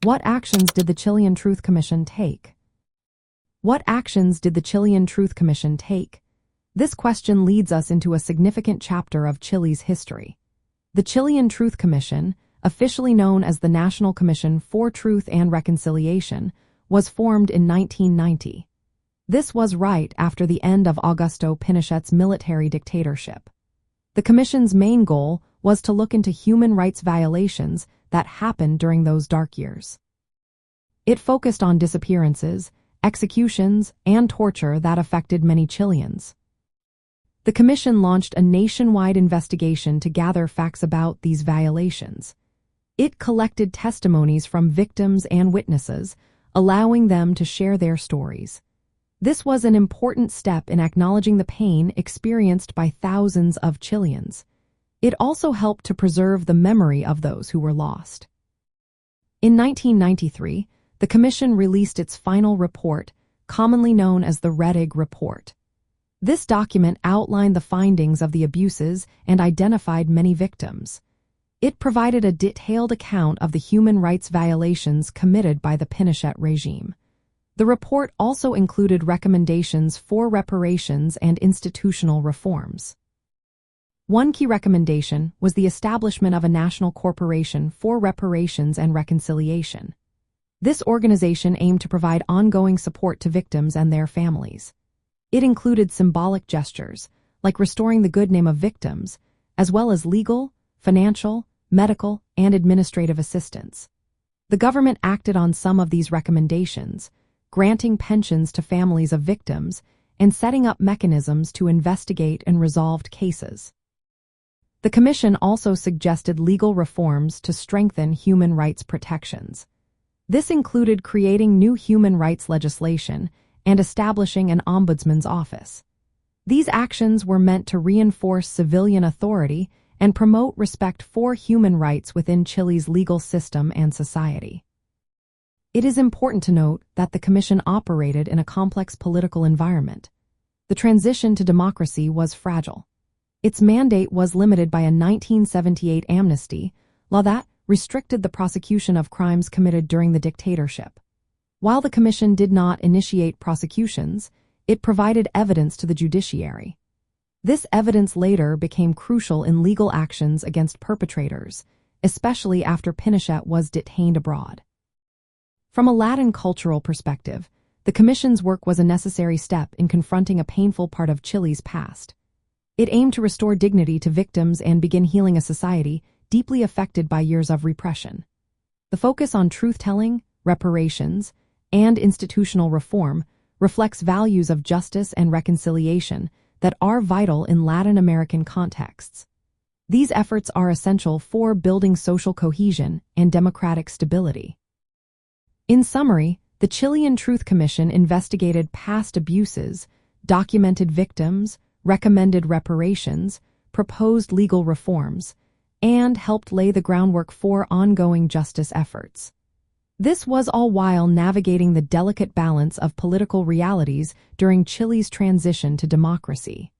What actions did the Chilean Truth Commission take? What actions did the Chilean Truth Commission take? This question leads us into a significant chapter of Chile's history. The Chilean Truth Commission, officially known as the National Commission for Truth and Reconciliation, was formed in 1990. This was right after the end of Augusto Pinochet's military dictatorship. The Commission's main goal was to look into human rights violations that happened during those dark years. It focused on disappearances, executions, and torture that affected many Chileans. The Commission launched a nationwide investigation to gather facts about these violations. It collected testimonies from victims and witnesses, allowing them to share their stories. This was an important step in acknowledging the pain experienced by thousands of Chileans. It also helped to preserve the memory of those who were lost. In 1993, the Commission released its final report, commonly known as the Rettig Report. This document outlined the findings of the abuses and identified many victims. It provided a detailed account of the human rights violations committed by the Pinochet regime. The report also included recommendations for reparations and institutional reforms. One key recommendation was the establishment of a national corporation for reparations and reconciliation. This organization aimed to provide ongoing support to victims and their families. It included symbolic gestures, like restoring the good name of victims, as well as legal, financial, medical, and administrative assistance. The government acted on some of these recommendations, granting pensions to families of victims and setting up mechanisms to investigate and resolve cases. The Commission also suggested legal reforms to strengthen human rights protections. This included creating new human rights legislation and establishing an ombudsman's office. These actions were meant to reinforce civilian authority and promote respect for human rights within Chile's legal system and society. It is important to note that the Commission operated in a complex political environment. The transition to democracy was fragile. Its mandate was limited by a 1978 amnesty law that restricted the prosecution of crimes committed during the dictatorship. While the Commission did not initiate prosecutions, it provided evidence to the judiciary. This evidence later became crucial in legal actions against perpetrators, especially after Pinochet was detained abroad. From a Latin cultural perspective, the Commission's work was a necessary step in confronting a painful part of Chile's past. It aimed to restore dignity to victims and begin healing a society deeply affected by years of repression. The focus on truth-telling, reparations, and institutional reform reflects values of justice and reconciliation that are vital in Latin American contexts. These efforts are essential for building social cohesion and democratic stability. In summary, the Chilean Truth Commission investigated past abuses, documented victims, recommended reparations, proposed legal reforms, and helped lay the groundwork for ongoing justice efforts. This was all while navigating the delicate balance of political realities during Chile's transition to democracy.